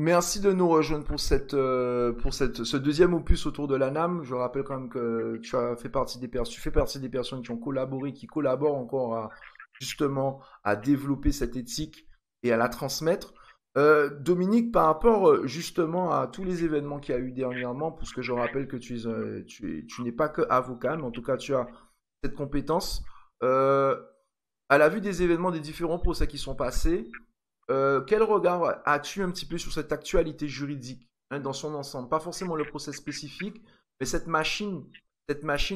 Merci de nous rejoindre pour ce deuxième opus autour de la NAM. Je rappelle quand même que tu fais partie des personnes qui ont collaboré, qui collaborent encore justement à développer cette éthique et à la transmettre. Dominique, par rapport justement à tous les événements qu'il y a eu dernièrement, puisque je rappelle que tu n'es pas que avocat, mais en tout cas tu as cette compétence. euh, à la vue des événements, des différents procès qui sont passés, quel regard as-tu un petit peu sur cette actualité juridique, hein, dans son ensemble? Pas forcément le procès spécifique, mais cette machine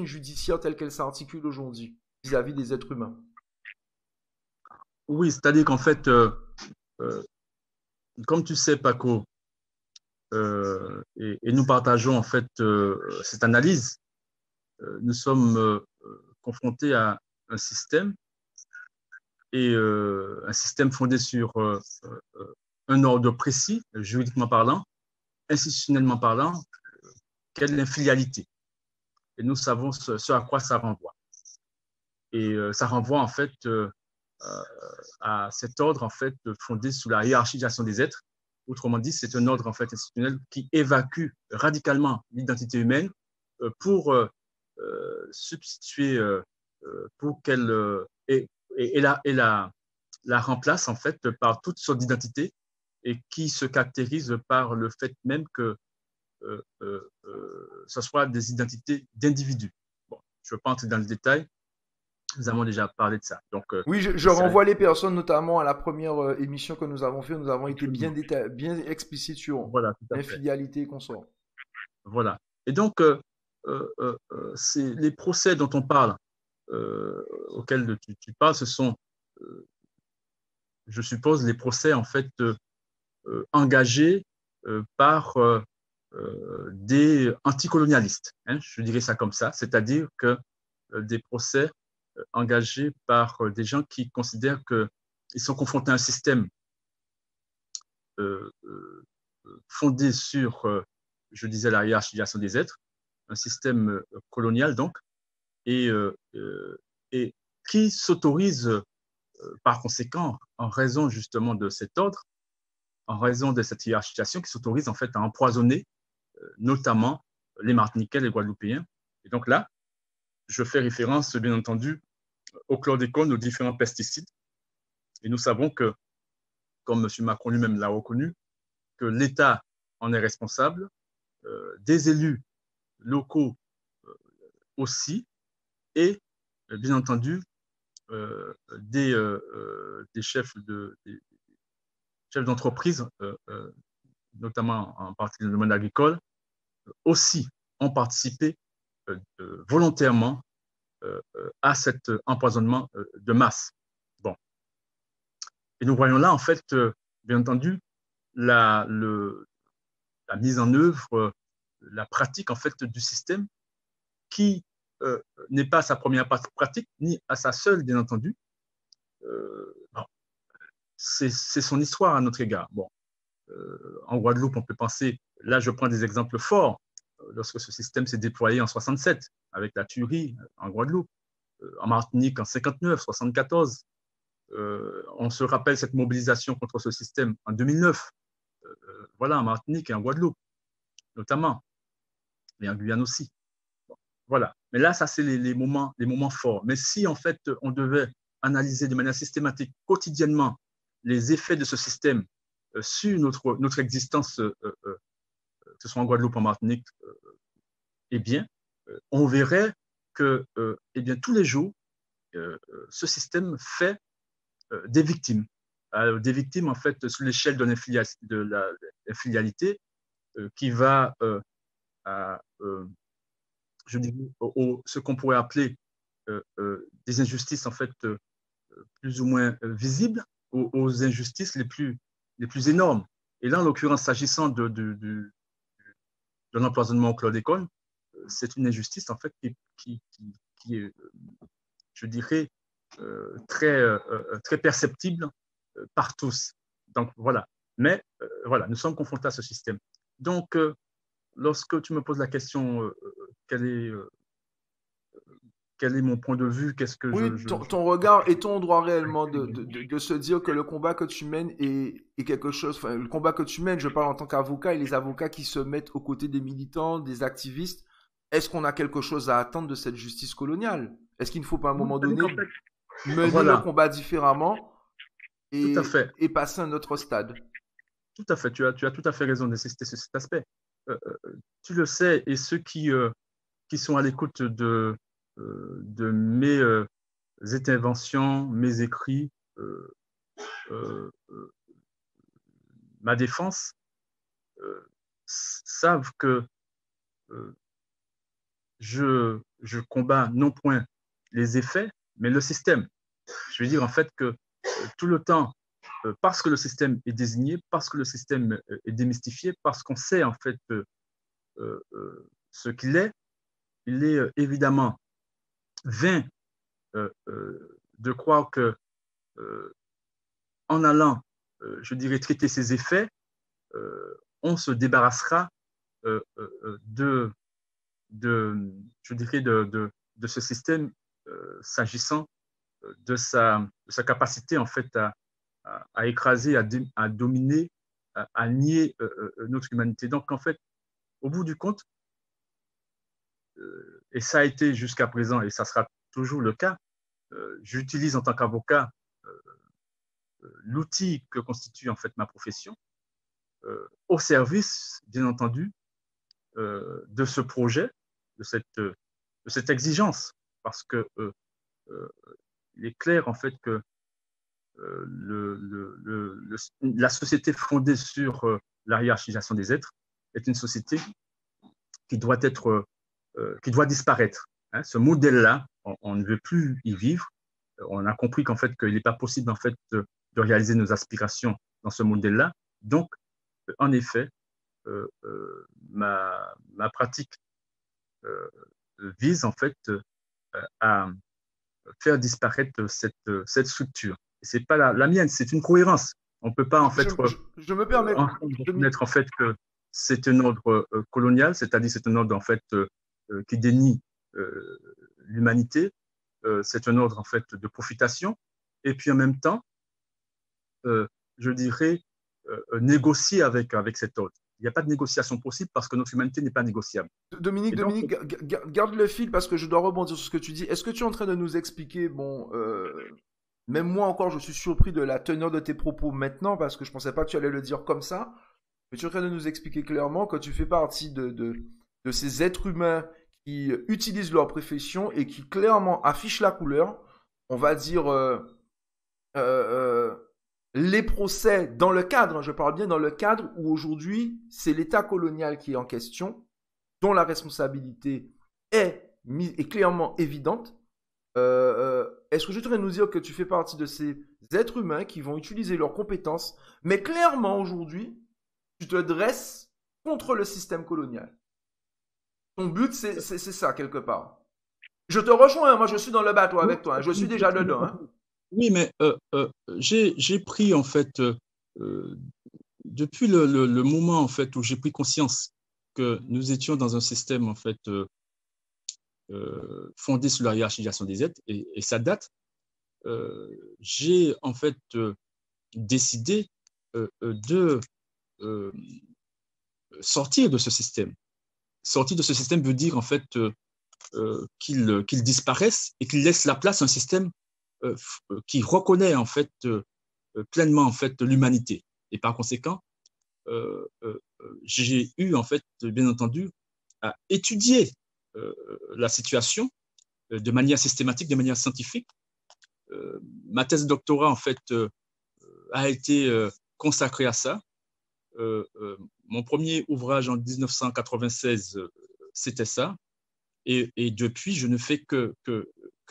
judiciaire telle qu'elle s'articule aujourd'hui vis-à-vis des êtres humains. Oui, c'est-à-dire qu'en fait, euh, comme tu sais, Paco, et nous partageons en fait cette analyse, nous sommes confrontés à un système un système fondé sur un ordre précis, juridiquement parlant, institutionnellement parlant, qu'est l'infilialité. Et nous savons ce à quoi ça renvoie. Et ça renvoie en fait à cet ordre en fait fondé sur la hiérarchisation des êtres. Autrement dit, c'est un ordre en fait institutionnel qui évacue radicalement l'identité humaine pour substituer, pour qu'elle la remplace en fait par toutes sortes d'identités et qui se caractérise par le fait même que ce soit des identités d'individus. Bon, je ne vais pas entrer dans le détail, nous avons déjà parlé de ça. Donc, Oui, je renvoie les personnes notamment à la première émission que nous avons fait. Nous avons été absolument. bien explicites sur Voilà, tout à fait. l'infidélité et consorts. Voilà. Et donc, c'est les procès dont on parle, auxquels tu parles, ce sont, euh, je suppose, les procès en fait engagés par des anticolonialistes, hein, je dirais ça comme ça, c'est-à-dire que des procès engagés par des gens qui considèrent qu'ils sont confrontés à un système euh, euh, fondé sur, je disais, la hiérarchisation des êtres, un système colonial donc, et, et qui s'autorise par conséquent, en raison justement de cet ordre, en raison de cette hiérarchisation, qui s'autorise en fait à empoisonner notamment les Martiniquais, les Guadeloupéens. Et donc là, je fais référence, bien entendu, au chlordécone, aux différents pesticides. Et nous savons que, comme M. Macron lui-même l'a reconnu, que l'État en est responsable, des élus locaux aussi, et bien entendu des chefs d'entreprise, notamment en partie dans le domaine agricole, aussi ont participé volontairement à cet empoisonnement de masse. Bon. Et nous voyons là, en fait, bien entendu, la, le, la mise en œuvre, la pratique, en fait, du système qui n'est pas sa première pratique, ni à sa seule, bien entendu. Bon, c'est son histoire à notre égard. Bon, en Guadeloupe, on peut penser, là je prends des exemples forts, lorsque ce système s'est déployé en 67, avec la tuerie en Guadeloupe, en Martinique en 59, 74. On se rappelle cette mobilisation contre ce système en 2009, voilà, en Martinique et en Guadeloupe, notamment, et en Guyane aussi. Voilà. Mais là, ça, c'est les moments forts. Mais si, en fait, on devait analyser de manière systématique, quotidiennement, les effets de ce système sur notre existence, que ce soit en Guadeloupe, en Martinique, eh bien, on verrait que eh bien, tous les jours, ce système fait des victimes. Des victimes, en fait, sur l'échelle de l'infilialité qui va à, je dirais, ce qu'on pourrait appeler des injustices, en fait, plus ou moins visibles, aux injustices les plus énormes. Et là, en l'occurrence, s'agissant de l'empoisonnement au chlordécone, c'est une injustice, en fait, qui est, je dirais, très perceptible par tous. Donc, voilà. Mais, voilà, nous sommes confrontés à ce système. Donc, lorsque tu me poses la question, quelle est quel est mon point de vue, qu'est-ce que Oui, ton regard et ton droit réellement de se dire que le combat que tu mènes est quelque chose, enfin, le combat que tu mènes, je parle en tant qu'avocat et les avocats qui se mettent aux côtés des militants, des activistes, est-ce qu'on a quelque chose à attendre de cette justice coloniale? Est-ce qu'il ne faut pas à un moment c'est-à-dire donné qu'en fait, mener le voilà, combat différemment tout à fait, et passer à un autre stade? tout à fait, tu as tout à fait raison d'insister sur cet aspect. Tu le sais, et ceux qui sont à l'écoute de mes interventions, mes écrits, euh, euh, ma défense, savent que euh, je combats non point les effets, mais le système. Je veux dire en fait que tout le temps, parce que le système est désigné, parce que le système est démystifié, parce qu'on sait en fait ce qu'il est, il est évidemment vain de croire que en allant, je dirais, traiter ces effets, on se débarrassera de, je dirais, de ce système s'agissant de sa capacité en fait à écraser, à dominer, à nier notre humanité. Donc en fait, au bout du compte, et ça a été jusqu'à présent et ça sera toujours le cas, j'utilise en tant qu'avocat l'outil que constitue en fait ma profession au service, bien entendu, de ce projet, de cette exigence, parce que il est clair en fait que la société fondée sur la hiérarchisation des êtres est une société qui doit être, qui doit disparaître. Hein. Ce modèle-là, on ne veut plus y vivre. On a compris qu'en fait, qu'il n'est pas possible en fait de réaliser nos aspirations dans ce modèle-là. Donc, en effet, ma pratique vise en fait à faire disparaître cette structure. C'est pas la mienne, c'est une cohérence. On ne peut pas en fait Je me permets, reconnaître en fait que c'est un ordre colonial, c'est-à-dire c'est un ordre en fait qui dénie l'humanité, c'est un ordre en fait de profitation, et puis en même temps, je dirais, négocier avec cet ordre. Il n'y a pas de négociation possible parce que notre humanité n'est pas négociable. Dominique, Donc, garde le fil parce que je dois rebondir sur ce que tu dis. Est-ce que tu es en train de nous expliquer, bon, même moi encore, je suis surpris de la teneur de tes propos maintenant parce que je pensais pas que tu allais le dire comme ça. Mais tu es en train de nous expliquer clairement que tu fais partie de ces êtres humains qui utilisent leur profession et qui clairement affichent la couleur. On va dire euh, les procès dans le cadre, je parle bien dans le cadre où aujourd'hui c'est l'État colonial qui est en question, dont la responsabilité est clairement évidente. Est-ce que je voudrais nous dire que tu fais partie de ces êtres humains qui vont utiliser leurs compétences, mais clairement aujourd'hui, tu te dresses contre le système colonial. Ton but, c'est ça, quelque part. Je te rejoins, hein, moi je suis dans le bateau avec toi, hein, je suis déjà dedans. Hein. oui, mais j'ai pris en fait, depuis le moment en fait où j'ai pris conscience que nous étions dans un système en fait fondé sur la hiérarchisation des êtres, et ça date, j'ai en fait décidé de sortir de ce système. Sortir de ce système veut dire en fait qu'il disparaisse et qu'il laisse la place à un système qui reconnaît en fait pleinement en fait l'humanité. Et par conséquent, j'ai eu en fait bien entendu à étudier la situation de manière systématique, de manière scientifique. Ma thèse de doctorat en fait a été consacrée à ça. Mon premier ouvrage en 1996, c'était ça. Et depuis, je ne fais que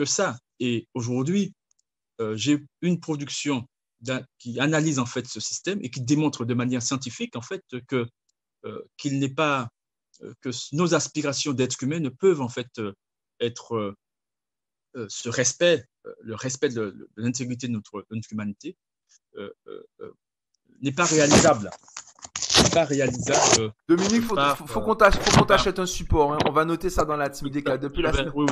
ça. Et aujourd'hui, j'ai une production qui analyse en fait ce système et qui démontre de manière scientifique en fait qu'il n'est pas que nos aspirations d'être humains ne peuvent en fait être ce respect, le respect de l'intégrité de notre humanité n'est pas réalisable pas réalisable. Dominique, faut qu'on t'achète un support, hein. On va noter ça dans la team DK depuis la semaine. Oui,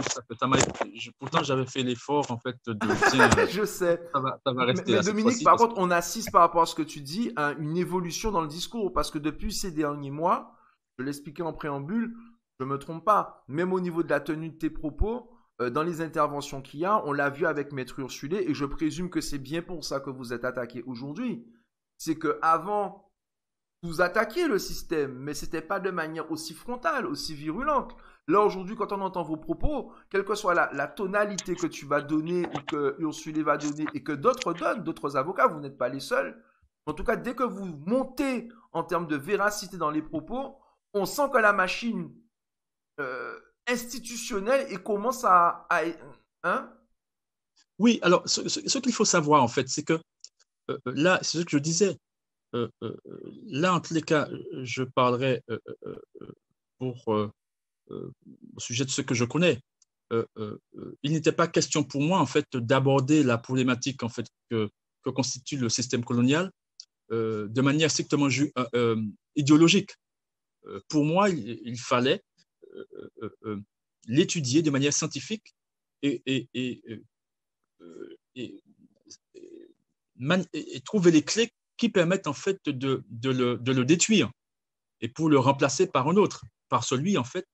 pourtant, j'avais fait l'effort, en fait, de tiens, Je sais. ça va rester Mais là cette Dominique, fois-ci. par contre, on assiste par rapport à ce que tu dis à une évolution dans le discours parce que depuis ces derniers mois, je l'expliquais en préambule, je me trompe pas, même au niveau de la tenue de tes propos, dans les interventions qu'il y a, on l'a vu avec Maître Ursulé et je présume que c'est bien pour ça que vous êtes attaqué aujourd'hui. C'est que avant vous attaquiez le système, mais c'était pas de manière aussi frontale, aussi virulente. Là, aujourd'hui, quand on entend vos propos, quelle que soit la tonalité que tu vas donner ou que Ursule va donner et que d'autres donnent, d'autres avocats, vous n'êtes pas les seuls. En tout cas, dès que vous montez en termes de véracité dans les propos, on sent que la machine institutionnelle et commence hein? Oui, alors, ce qu'il faut savoir, en fait, c'est que là, c'est ce que je disais. Là, en tous les cas, je parlerai pour au sujet de ce que je connais. Il n'était pas question pour moi, en fait, d'aborder la problématique, en fait, que constitue le système colonial de manière strictement idéologique. Pour moi, il fallait l'étudier de manière scientifique et, et, et, et, et trouver les clés qui permettent en fait de le détruire et pour le remplacer par un autre, par celui en fait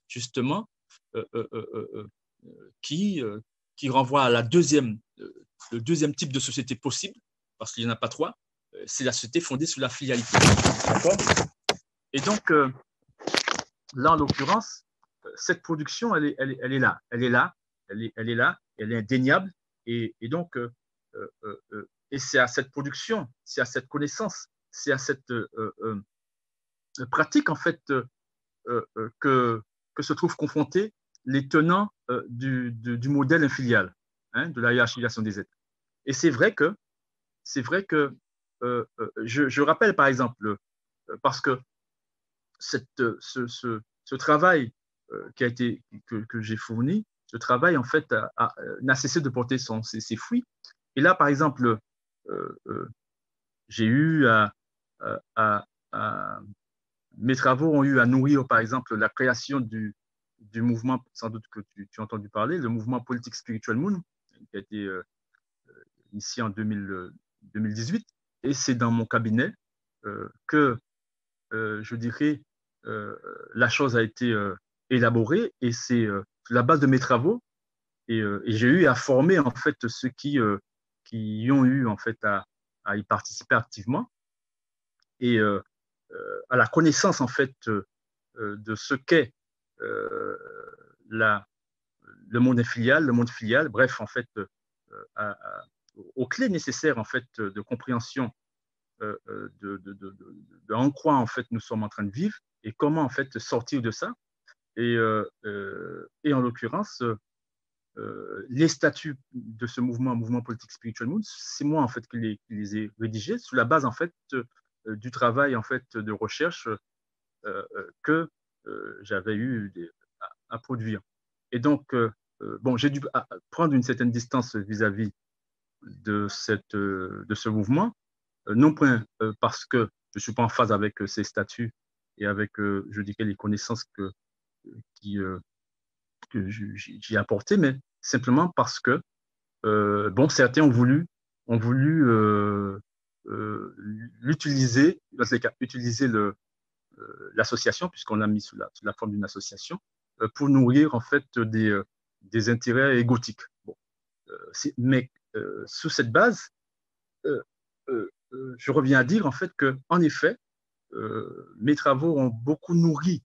justement euh, euh, euh, qui renvoie à le deuxième type de société possible, parce qu'il n'y en a pas trois, c'est la société fondée sur la filialité. D'accord. Et donc, là, en l'occurrence, cette production, elle est là. Elle est là, elle est là, elle est indéniable. Et donc, et c'est à cette production, c'est à cette connaissance, c'est à cette pratique, en fait, que se trouvent confrontés les tenants du modèle infilial, hein, de la hiérarchisation des êtres. Et c'est vrai que je rappelle, par exemple, parce que ce travail qui a été, que j'ai fourni, ce travail, en fait, n'a cessé de porter ses fruits. Et là, par exemple, j'ai eu mes travaux ont eu à nourrir, par exemple, la création du mouvement, sans doute que tu as entendu parler, le mouvement politique Spiritual Moon, qui a été initié en 2018. Et c'est dans mon cabinet que, je dirais, la chose a été élaborée et c'est la base de mes travaux. Et j'ai eu à former, en fait, ceux qui ont eu, en fait, à y participer activement. Et à la connaissance, en fait, de ce qu'est le monde filial, bref, en fait, aux clés nécessaires, en fait, de compréhension en quoi, en fait, nous sommes en train de vivre et comment, en fait, sortir de ça. Et en l'occurrence, les statuts de ce mouvement politique Spiritual Moon, c'est moi, en fait, qui les ai rédigés sous la base, en fait, du travail, en fait, de recherche que j'avais eu à produire. Et donc, bon, j'ai dû prendre une certaine distance vis-à-vis de ce mouvement, non point parce que je ne suis pas en phase avec ces statuts et avec, je dirais, les connaissances que j'ai apportées, mais simplement parce que, bon, certains ont voulu l'utiliser, dans ces cas, utiliser l'association, puisqu'on l'a mis sous la forme d'une association, pour nourrir en fait des intérêts égotiques. Bon. Mais sous cette base, je reviens à dire en fait que, en effet, mes travaux ont beaucoup nourri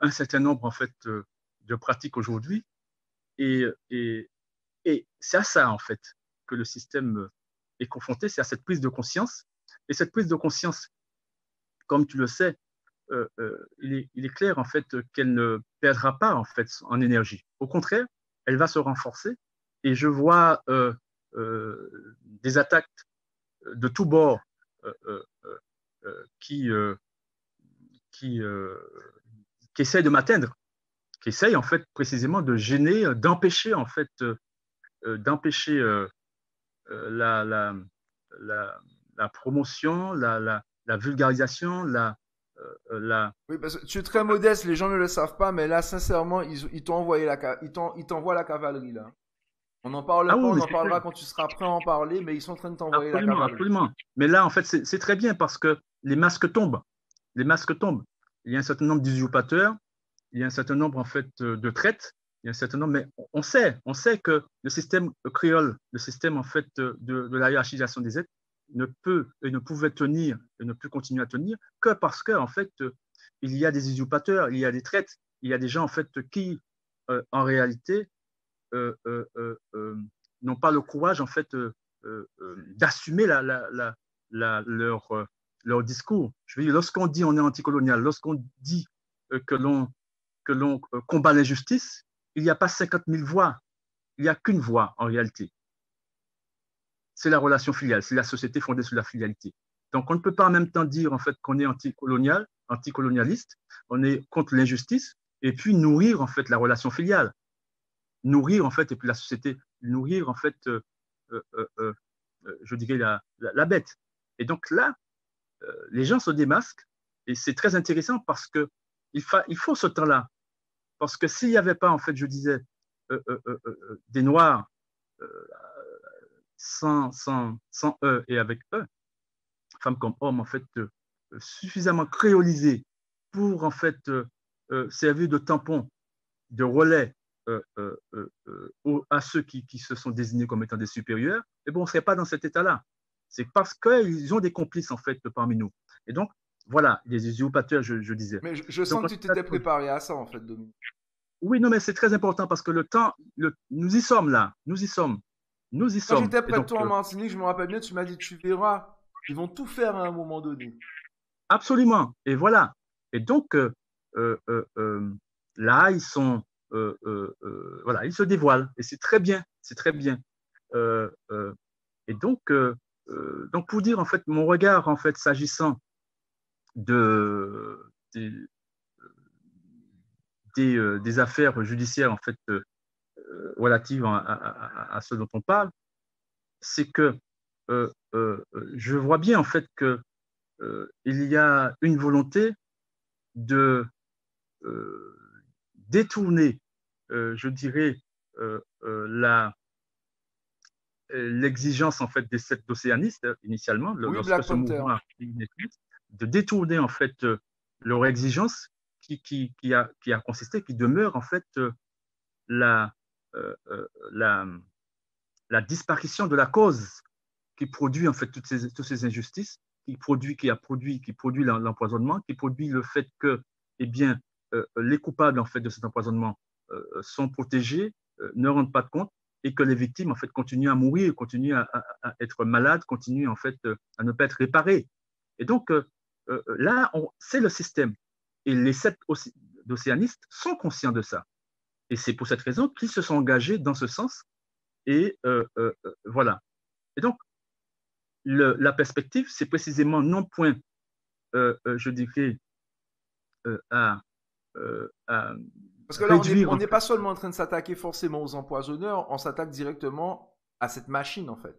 un certain nombre en fait de pratiques aujourd'hui, et, et, et c'est à ça en fait que le système est confronté, c'est à cette prise de conscience. Et cette prise de conscience, comme tu le sais, il est clair en fait qu'elle ne perdra pas en fait en énergie. Au contraire, elle va se renforcer. Et je vois des attaques de tous bords qui, qui, qui essayent de m'atteindre, qui essayent en fait précisément de gêner, d'empêcher en fait, d'empêcher la, la, la, la, promotion, la la vulgarisation, Oui, parce que tu es très modeste, les gens ne le savent pas, mais là, sincèrement, ils t'ont envoyé ils t'envoient la cavalerie, là. On n'en parle Ah pas, oui, on mais en c'est clair. parlera quand tu seras prêt à en parler, mais ils sont en train de t'envoyer la Absolument, cavalerie. absolument. Mais là, en fait, c'est très bien parce que les masques tombent. Les masques tombent. Il y a un certain nombre d'usurpateurs, il y a un certain nombre, en fait, de traites, il y a un certain nombre, mais on sait que le système créole, le système, en fait, de la hiérarchisation des êtres ne peut et ne pouvait tenir et ne peut continuer à tenir que parce que, en fait, il y a des usurpateurs, il y a des traites, il y a des gens, en fait, qui, en réalité, euh, euh, euh, euh, n'ont pas le courage en fait d'assumer leur discours. Je veux dire, lorsqu'on dit on est anticolonial, lorsqu'on dit que l'on combat l'injustice, il n'y a pas 50 000 voix, il n'y a qu'une voix en réalité. C'est la relation filiale, c'est la société fondée sur la filialité. Donc on ne peut pas en même temps dire en fait qu'on est anticolonial, anticolonialiste, on est contre l'injustice, et puis nourrir en fait la relation filiale, nourrir en fait, et puis la société, nourrir en fait, euh, euh, euh, je dirais, la bête. Et donc là, les gens se démasquent, et c'est très intéressant parce que il faut ce temps-là. Parce que s'il n'y avait pas, en fait, je disais, des Noirs euh, sans eux et avec eux, femmes comme hommes, en fait, suffisamment créolisés pour, en fait, servir de tampon, de relais à ceux qui se sont désignés comme étant des supérieurs, et bon, on ne serait pas dans cet état-là. C'est parce qu'ils ont des complices, en fait, parmi nous. Et donc, voilà, les usurpateurs, je disais. Mais je Donc, sens que tu t'étais préparé à ça, en fait, Dominique. oui, non, mais c'est très important parce que le temps, nous y sommes là, nous y sommes, nous y Quand sommes. j'étais Et près de donc, toi en Martinique, je me rappelle bien, tu m'as dit, tu verras, ils vont tout faire à un moment donné. absolument. Et voilà. Et donc, euh, euh, euh, là, voilà, ils se dévoilent. Et c'est très bien, c'est très bien. Euh, euh, et donc, pour dire en fait mon regard en fait s'agissant de, des affaires judiciaires en fait relatives à ce dont on parle, c'est que je vois bien en fait que il y a une volonté de euh, détourner, je dirais, l'exigence en fait des sept océanistes initialement, Oui, lorsque Black ce Panther. mouvement a pris naissance, de détourner en fait leur exigence qui a consisté, qui demeure en fait la, euh, euh, la, la disparition de la cause qui produit en fait toutes ces injustices, qui produit l'empoisonnement, qui produit le fait que, eh bien, les coupables en fait de cet empoisonnement sont protégés, ne rendent pas de compte, et que les victimes en fait continuent à mourir, continuent à être malades, continuent en fait à ne pas être réparées. Et donc là, c'est le système. Et les sept océanistes sont conscients de ça. Et c'est pour cette raison qu'ils se sont engagés dans ce sens. Et voilà. Et donc, la perspective, c'est précisément non point, je dirais, à, à Parce que là, réduire on en n'est fait. pas seulement en train de s'attaquer forcément aux empoisonneurs, on s'attaque directement à cette machine, en fait.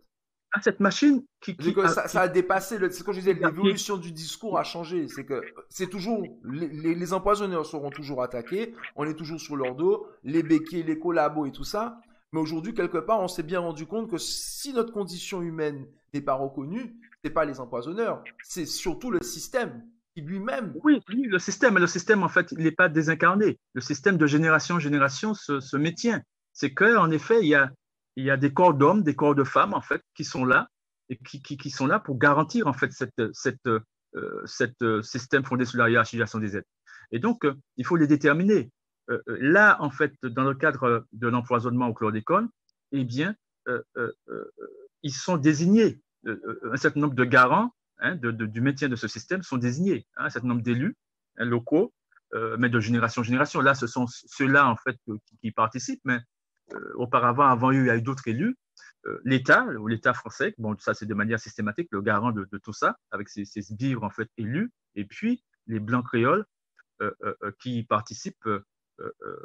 À cette machine C'est que ça a dépassé, c'est quand je disais, qui, l'évolution du discours a changé. C'est que c'est toujours, les empoisonneurs seront toujours attaqués, on est toujours sur leur dos, les béquets, les collabos et tout ça. Mais aujourd'hui, quelque part, on s'est bien rendu compte que si notre condition humaine n'est pas reconnue, c'est pas les empoisonneurs, c'est surtout le système qui lui-même. oui, oui, le système, en fait, il n'est pas désincarné. Le système de génération en génération se maintient. C'est qu'en effet, il y a des corps d'hommes, des corps de femmes, en fait, qui sont là et qui sont là pour garantir, en fait, cette système fondé sur la hiérarchisation des êtres. Et donc, il faut les déterminer. Là, en fait, dans le cadre de l'empoisonnement au chlordécone, eh bien, euh, euh, euh, ils sont désignés un certain nombre de garants du maintien de ce système sont désignés, un certain nombre d'élus locaux, mais de génération en génération. Là, ce sont ceux-là, en fait, qui participent, mais auparavant, avant eux, il y a eu d'autres élus. L'État, ou l'État français, bon, ça, c'est de manière systématique, le garant de tout ça, avec ses sbires, en fait, élus, et puis les Blancs créoles qui participent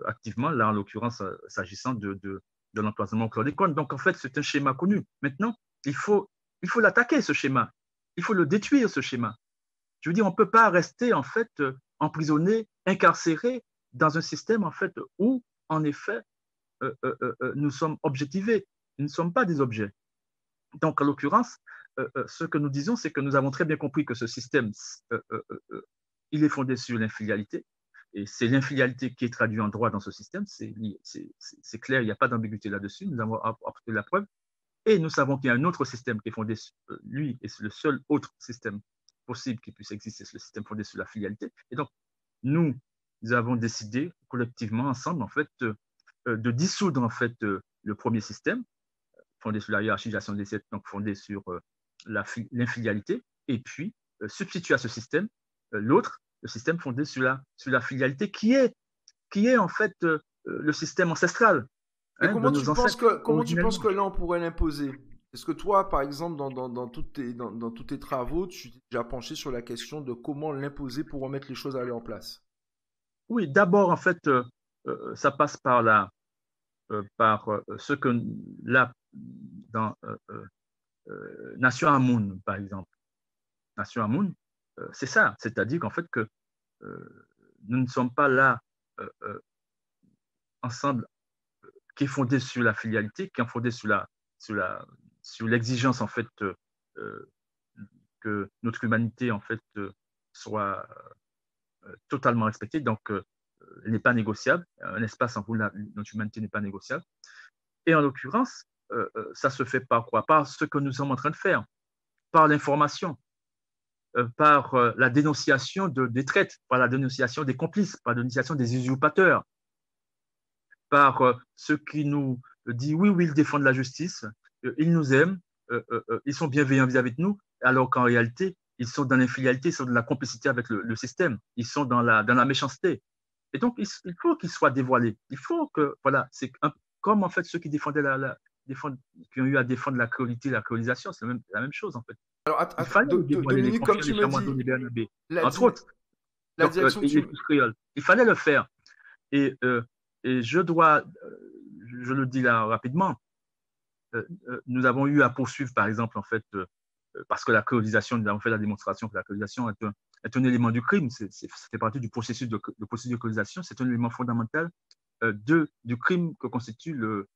activement, là, en l'occurrence, s'agissant de l'empoisonnement au chlordécone. Donc, en fait, c'est un schéma connu. Maintenant, il faut l'attaquer, ce schéma. Il faut le détruire, ce schéma. Je veux dire, on ne peut pas rester en fait emprisonné, incarcéré dans un système en fait où, en effet, nous sommes objectivés. Nous ne sommes pas des objets. Donc, en l'occurrence, ce que nous disons, c'est que nous avons très bien compris que ce système, il est fondé sur l'infidélité. Et c'est l'infidélité qui est traduite en droit dans ce système. C'est clair, il n'y a pas d'ambiguïté là-dessus. Nous avons apporté la preuve. Et nous savons qu'il y a un autre système qui est fondé, lui, et c'est le seul autre système possible qui puisse exister, c'est le système fondé sur la filialité. Et donc, nous avons décidé collectivement, ensemble, en fait, de dissoudre en fait le premier système fondé sur la hiérarchisation des sectes, donc fondé sur l'infidélité, et puis substituer à ce système l'autre, le système fondé sur la filialité, qui est en fait le système ancestral Et de nos ancêtres. comment tu penses que là on pourrait l'imposer? Est-ce que toi, par exemple, dans tous tes travaux, tu t'es déjà penché sur la question de comment l'imposer pour remettre les choses à leur place? Oui, d'abord, en fait, ça passe par ce que là, dans Nation Amoun, par exemple. Nation Amoun, c'est ça, c'est-à-dire qu'en fait que nous ne sommes pas là ensemble, qui est fondé sur la filialité, qui est fondé sur l'exigence en fait que notre humanité en fait soit totalement respectée, donc elle n'est pas négociable. Un espace en où notre humanité n'est pas négociable. Et en l'occurrence, ça se fait par quoi? Par ce que nous sommes en train de faire, par l'information, par la dénonciation des traites, par la dénonciation des complices, par la dénonciation des usurpateurs, par ceux qui nous disent oui, oui, ils défendent la justice, ils nous aiment, ils sont bienveillants vis-à-vis de nous, alors qu'en réalité, ils sont dans l'infidélité, ils sont dans la complicité avec le système, ils sont dans la méchanceté. Et donc, il faut qu'ils soient dévoilés. Il faut que, voilà, c'est comme en fait ceux qui défendaient qui ont eu à défendre la créolité, la créolisation, c'est la même chose en fait. Alors, Il fallait dévoiler les Dominique, comme confiants tu des me chamoiseaux dis, des Bernabé, la, entre autres. la Donc, direction que et les tous créoles. Il fallait le faire. Et, je le dis là rapidement, nous avons eu à poursuivre, par exemple, en fait, parce que la créolisation, nous avons fait la démonstration que la créolisation est un élément du crime, ça fait partie du processus de créolisation, c'est un élément fondamental du crime que constitue le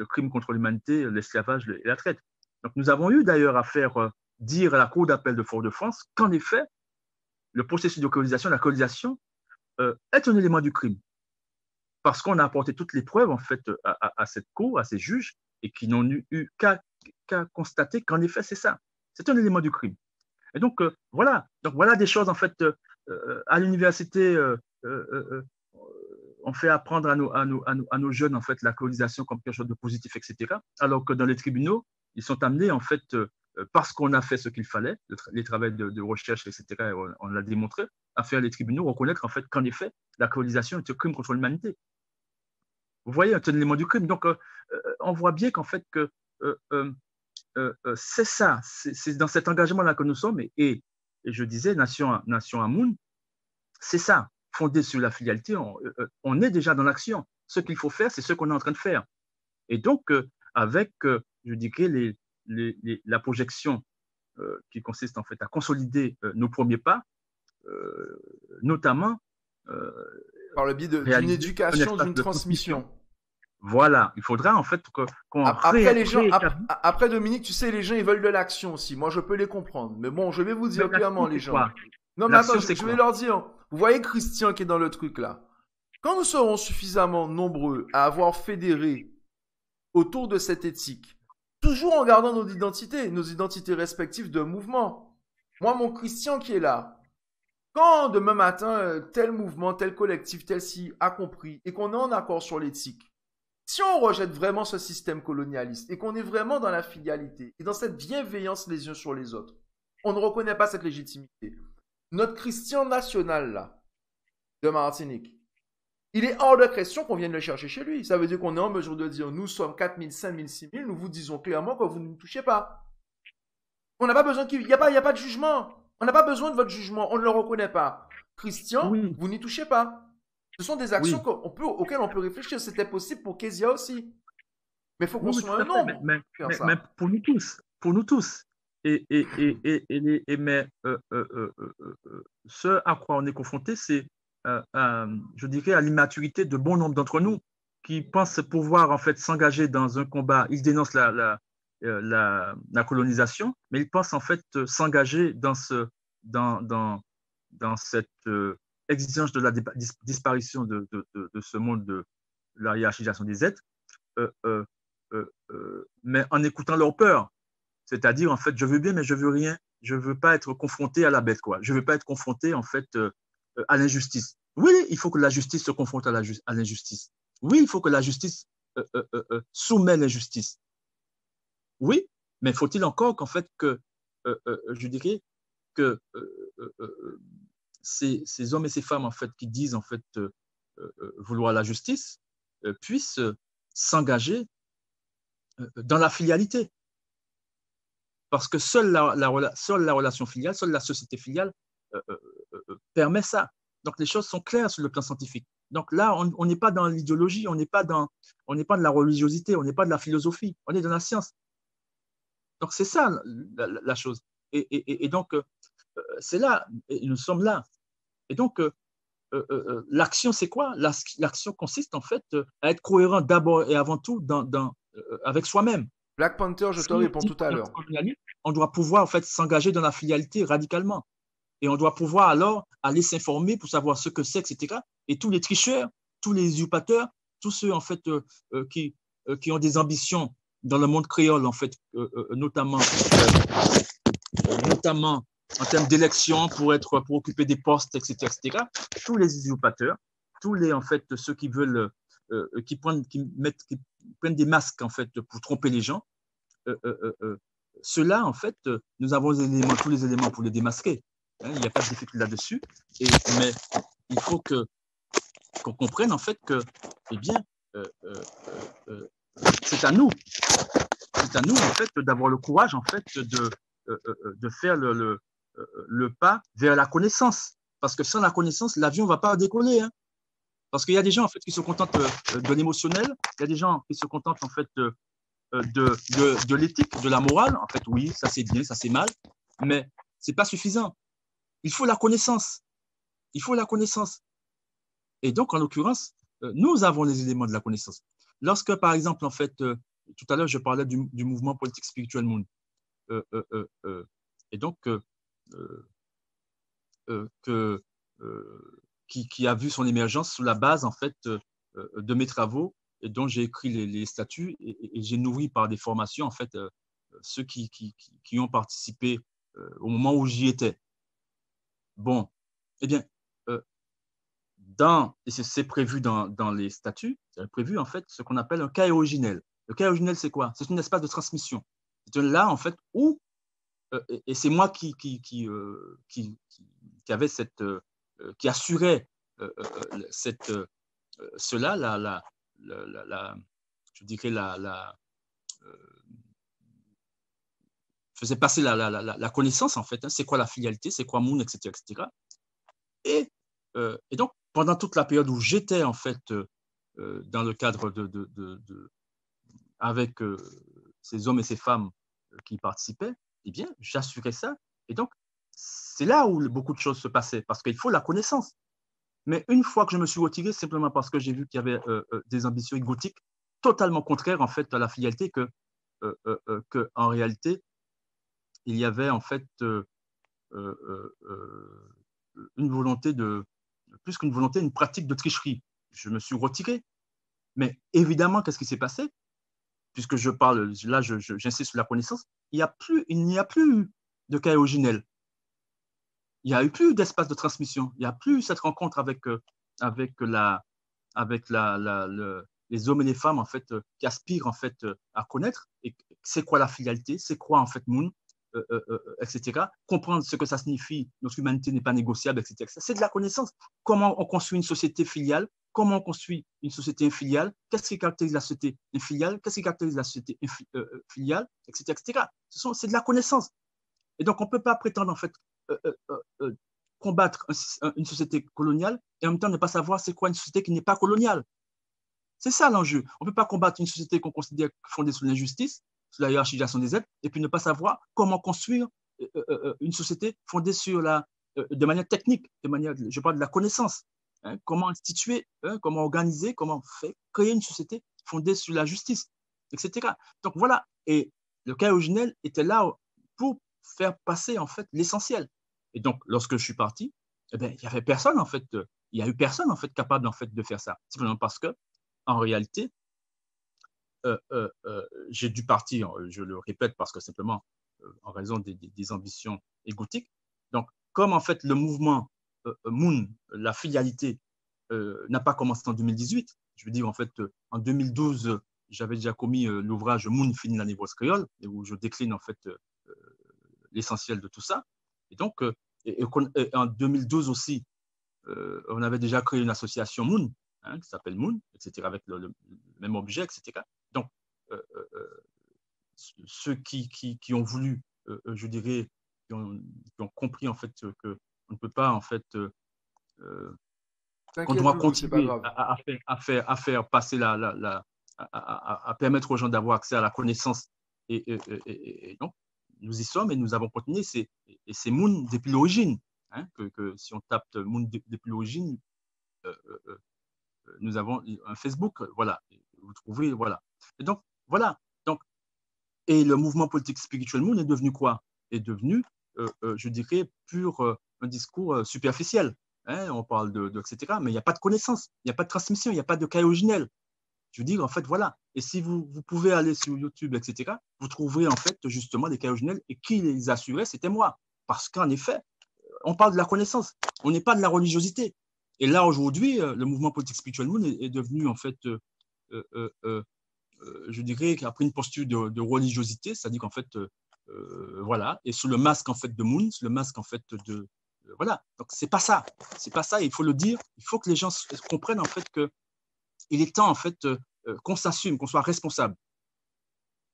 crime contre l'humanité, l'esclavage et la traite. Donc, nous avons eu d'ailleurs à faire dire à la Cour d'appel de Fort-de-France qu'en effet, le processus de créolisation, la créolisation, est un élément du crime. Parce qu'on a apporté toutes les preuves, en fait, à cette cour, à ces juges, et qui n'ont eu qu'à constater qu'en effet, c'est ça. C'est un élément du crime. Et donc, voilà. Donc, voilà des choses, en fait, à l'université, on fait apprendre à nos jeunes, en fait, la colonisation comme quelque chose de positif, etc. Alors que dans les tribunaux, ils sont amenés, en fait, parce qu'on a fait ce qu'il fallait, les travaux de recherche, etc., on l'a démontré, à faire les tribunaux reconnaître, en fait, qu'en effet, la colonisation est un crime contre l'humanité. Vous voyez, un élément du crime. Donc, on voit bien qu'en fait, que c'est ça, c'est dans cet engagement-là que nous sommes. Et je disais, Nation Amoun, c'est ça, fondé sur la fidélité, on est déjà dans l'action. Ce qu'il faut faire, c'est ce qu'on est en train de faire. Et donc, avec, je dirais, la projection qui consiste en fait à consolider nos premiers pas, notamment par le biais d'une éducation, d'une transmission. Voilà, il faudra en fait qu'on après Dominique, tu sais, les gens ils veulent de l'action aussi. Moi, je peux les comprendre. Mais bon, je vais vous dire clairement, les gens. Non, mais attends, je vais leur dire. Vous voyez Christian qui est dans le truc là. Quand nous serons suffisamment nombreux à avoir fédéré autour de cette éthique, toujours en gardant nos identités respectives de mouvement. Moi, mon Christian qui est là, quand demain matin, tel mouvement, tel collectif, tel ci a compris et qu'on est en accord sur l'éthique, si on rejette vraiment ce système colonialiste et qu'on est vraiment dans la filialité et dans cette bienveillance les uns sur les autres, on ne reconnaît pas cette légitimité. Notre Christian national là, de Martinique, il est hors de question qu'on vienne le chercher chez lui. Ça veut dire qu'on est en mesure de dire, nous sommes 4 000, 5 000, 6 000, nous vous disons clairement que vous ne nous touchez pas. On n'a pas besoin il n'y a pas de jugement. On n'a pas besoin de votre jugement, on ne le reconnaît pas. Christian, oui. Vous n'y touchez pas. Ce sont des actions auxquelles on peut réfléchir. C'était possible pour Kezia aussi. Mais il faut qu'on soit un nombre. Mais pour nous tous, Mais ce à quoi on est confronté, c'est, je dirais, à l'immaturité de bon nombre d'entre nous qui pensent pouvoir en fait s'engager dans un combat. Ils dénoncent la colonisation, mais ils pensent en fait s'engager dans cette exigence de la disparition de ce monde de la hiérarchisation des êtres, mais en écoutant leur peur. C'est-à-dire, en fait, je veux bien, mais je veux rien. Je veux pas être confronté à la bête, quoi. Je veux pas être confronté, en fait, à l'injustice. Oui, il faut que la justice se confronte à l'injustice. Oui, il faut que la justice soumette l'injustice. Oui, mais faut-il encore qu'en fait, je dirais que ces hommes et ces femmes, en fait, qui disent, en fait, vouloir la justice, puissent s'engager dans la filialité. Parce que seule la relation filiale, seule la société filiale permet ça. Donc les choses sont claires sur le plan scientifique. Donc là, on n'est pas dans l'idéologie, on n'est pas dans la religiosité, on n'est pas de la philosophie, on est dans la science. Donc c'est ça la chose. Et donc c'est là, et nous sommes là. Et donc l'action, c'est quoi? L'action consiste en fait à être cohérent d'abord et avant tout avec soi-même. Black Panther, je te réponds tout à l'heure. On doit pouvoir en fait s'engager dans la filialité radicalement. Et on doit pouvoir alors aller s'informer pour savoir ce que c'est, etc. Et tous les tricheurs, tous les usurpateurs, tous ceux en fait qui ont des ambitions dans le monde créole, en fait, notamment en termes d'élection pour occuper des postes, etc., etc. Tous les usurpateurs, tous les en fait ceux qui veulent qui prennent des masques en fait pour tromper les gens. Ceux-là, en fait, nous avons tous les éléments pour les démasquer. Hein, il n'y a pas de difficulté là-dessus. Mais il faut qu'on comprenne, en fait, que, eh bien, c'est à nous, en fait, d'avoir le courage, en fait, de faire le pas vers la connaissance. Parce que sans la connaissance, l'avion ne va pas décoller. Hein. Parce qu'il y a des gens, en fait, qui se contentent de l'émotionnel. Il y a des gens qui se contentent, en fait, de l'éthique, de la morale. En fait, oui, ça c'est bien, ça c'est mal, mais c'est pas suffisant. Il faut la connaissance. Il faut la connaissance. Et donc, en l'occurrence, nous avons les éléments de la connaissance. Lorsque, par exemple, en fait, tout à l'heure, je parlais du mouvement politique spirituel monde. Et donc, qui a vu son émergence sous la base, en fait, de mes travaux et dont j'ai écrit les statuts et j'ai nourri par des formations, en fait, ceux qui ont participé au moment où j'y étais. Bon, eh bien, et c'est prévu dans les statuts, c'est prévu, en fait, ce qu'on appelle un cas originel. Le cas originel, c'est quoi? C'est un espace de transmission. C'est là, en fait, où, et c'est moi qui avait qui assurait cela, je dirais, faisait passer la connaissance, en fait. Hein, c'est quoi la filialité, c'est quoi Moon, etc., etc. Et donc, pendant toute la période où j'étais, en fait, dans le cadre avec ces hommes et ces femmes qui participaient, eh bien, j'assurais ça. Et donc, c'est là où beaucoup de choses se passaient, parce qu'il faut la connaissance. Mais une fois que je me suis retiré, simplement parce que j'ai vu qu'il y avait des ambitions égotiques totalement contraires, en fait, à la filialité, que en réalité, il y avait, en fait, une volonté plus qu'une volonté, une pratique de tricherie. Je me suis retiré. Mais évidemment, qu'est-ce qui s'est passé? Puisque je parle, là, j'insiste sur la connaissance, il n'y a plus de cas originel. Il n'y a eu plus d'espace de transmission. Il n'y a plus cette rencontre avec les hommes et les femmes, en fait, qui aspirent, en fait, à connaître et c'est quoi la filialité, c'est quoi, en fait, Moon, etc. Comprendre ce que ça signifie, notre humanité n'est pas négociable, etc. C'est de la connaissance. Comment on construit une société filiale, comment on construit une société infiliale, qu'est-ce qui caractérise la société infiliale, qu'est-ce qui caractérise la société filiale, etc., etc. C'est de la connaissance. Et donc, on ne peut pas prétendre, en fait, combattre une société coloniale et en même temps ne pas savoir c'est quoi une société qui n'est pas coloniale. C'est ça l'enjeu. On ne peut pas combattre une société qu'on considère fondée sur l'injustice sur la hiérarchisation des êtres, et puis ne pas savoir comment construire une société fondée sur de manière technique, je parle de la connaissance, hein, comment instituer, hein, comment organiser, créer une société fondée sur la justice, etc. Donc voilà, et le cas originel était là pour faire passer en fait l'essentiel. Et donc, lorsque je suis parti, eh bien, il y avait personne en fait, il y a eu personne en fait capable en fait de faire ça, simplement parce que en réalité, j'ai dû partir, je le répète, parce que simplement en raison des ambitions égotiques. Donc, comme en fait le mouvement Moon, la filialité, n'a pas commencé en 2018, je veux dire en fait en 2012, j'avais déjà commis l'ouvrage Moon finit la névrose créole, où je décline en fait l'essentiel de tout ça. Et donc, et en 2012 aussi, on avait déjà créé une association Moon, hein, qui s'appelle Moon, etc., avec le même objet, etc. Donc, ceux qui ont voulu, je dirais, qui ont compris en fait qu'on ne peut pas en fait, qu'on T'inquiète, doit Loulou, c'est pas continuer grave. à faire passer à permettre aux gens d'avoir accès à la connaissance. Et donc, nous y sommes et nous avons continué. Et c'est Moon depuis l'origine. Hein, si on tape Moon depuis l'origine, nous avons un Facebook, voilà, vous trouvez, voilà. Et donc, voilà. Donc, et le mouvement politique spirituel Moon est devenu quoi? Est devenu, je dirais, un discours superficiel. Hein, on parle etc. Mais il n'y a pas de connaissance, il n'y a pas de transmission, il n'y a pas de cas originel. Je veux dire, en fait, voilà. Et si vous pouvez aller sur YouTube, etc., vous trouverez en fait justement des cas originels. Et qui les assurait, c'était moi. Parce qu'en effet, on parle de la connaissance, on n'est pas de la religiosité. Et là, aujourd'hui, le mouvement politique spirituel Moon est devenu en fait, je dirais, qu'il a pris une posture de religiosité, c'est-à-dire qu'en fait, voilà, et sous le masque en fait de Moon, sous le masque en fait voilà. Donc c'est pas ça, il faut le dire, il faut que les gens comprennent en fait que il est temps en fait qu'on s'assume, qu'on soit responsable.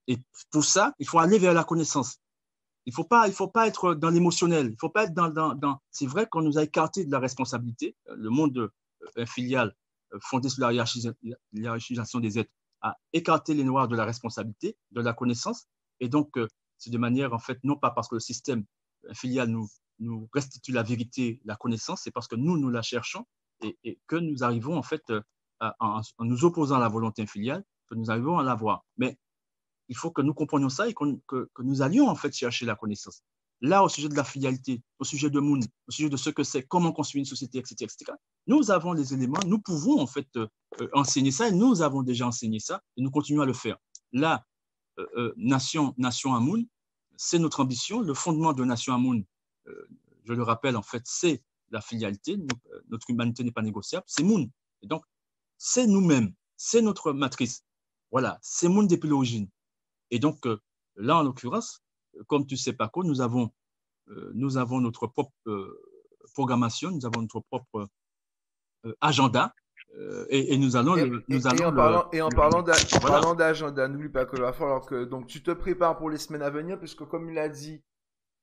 Et pour ça, il faut aller vers la connaissance. Il faut pas être dans l'émotionnel. Il faut pas être C'est vrai qu'on nous a écarté de la responsabilité. Le monde filial fondé sur la hiérarchisation des êtres a écarté les noirs de la responsabilité, de la connaissance. Et donc, c'est de manière, en fait, non pas parce que le système filial nous restitue la vérité, la connaissance, c'est parce que nous la cherchons et que nous arrivons, en fait, en nous opposant à la volonté filiale, que nous arrivons à l'avoir. Mais il faut que nous comprenions ça et que nous allions en fait chercher la connaissance. Là, au sujet de la filialité, au sujet de Moon, au sujet de ce que c'est, comment construire une société, etc., etc., nous avons les éléments, nous pouvons en fait enseigner ça et nous avons déjà enseigné ça et nous continuons à le faire. Là, Nation Amoun, c'est notre ambition. Le fondement de Nation Amoun, je le rappelle, en fait, c'est la filialité. Notre humanité n'est pas négociable, c'est Moon. Et donc, c'est nous-mêmes, c'est notre matrice. Voilà, c'est Moon depuis l'origine. Et donc, là, en l'occurrence, comme tu sais, Paco, nous avons notre propre programmation, nous avons notre propre agenda et nous allons En voilà. parlant d'agenda, n'oublie pas qu'il va falloir que donc tu te prépares pour les semaines à venir, puisque comme il a dit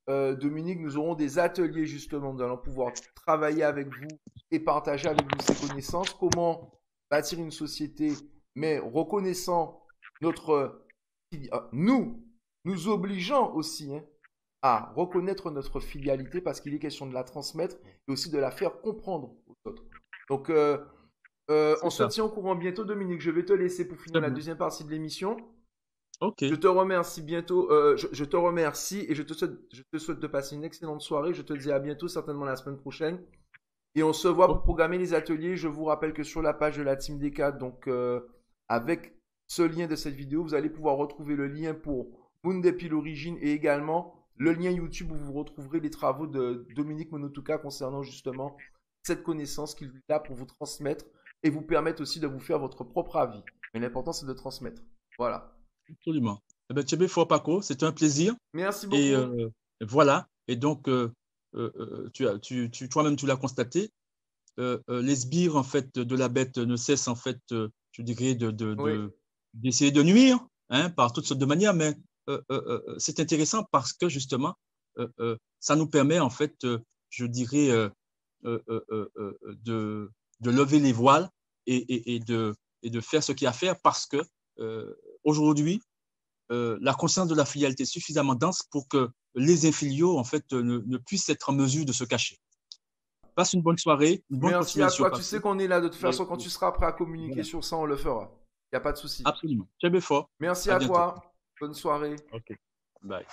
Dominique, nous aurons des ateliers justement, nous allons pouvoir travailler avec vous et partager avec vous ces connaissances, comment bâtir une société, mais reconnaissant notre nous obligeant aussi, hein, à reconnaître notre filialité parce qu'il est question de la transmettre et aussi de la faire comprendre aux autres. Donc, on se Ça. tient au courant bientôt, Dominique. Je vais te laisser pour finir la Bien. deuxième partie de l'émission. OK. Je te remercie bientôt. Je te remercie et je te souhaite de passer une excellente soirée. Je te dis à bientôt, certainement la semaine prochaine. Et on se voit pour programmer les ateliers. Je vous rappelle que sur la page de la Team D4, donc avec ce lien de cette vidéo, vous allez pouvoir retrouver le lien pour Moon depuis l'origine et également le lien YouTube où vous retrouverez les travaux de Dominique Monotuka concernant justement cette connaissance qu'il est là pour vous transmettre et vous permettre aussi de vous faire votre propre avis. Mais l'important, c'est de transmettre. Voilà. Absolument. Eh bien, Tchébé Fort Paco, c'était un plaisir. Merci Et beaucoup. voilà. Et donc, toi-même, tu l'as constaté. Les sbires, en fait, de la bête ne cessent, en fait, je dirais, Oui. d'essayer de nuire, hein, par toutes sortes de manières. Mais c'est intéressant parce que, justement, ça nous permet, en fait, je dirais, de lever les voiles et de faire ce qu'il y a à faire parce que aujourd'hui, la conscience de la filialité suffisamment dense pour que les infiliaux, en fait, ne puissent être en mesure de se cacher. Passe une bonne soirée, une bonne Merci à continuation. toi. Tu sais qu'on est là de toute façon. Quand tu seras prêt à communiquer Voilà. sur ça, on le fera. Il n'y a pas de souci. Absolument. Très bien fort. Merci À à bientôt. toi. Bonne soirée. OK. Bye.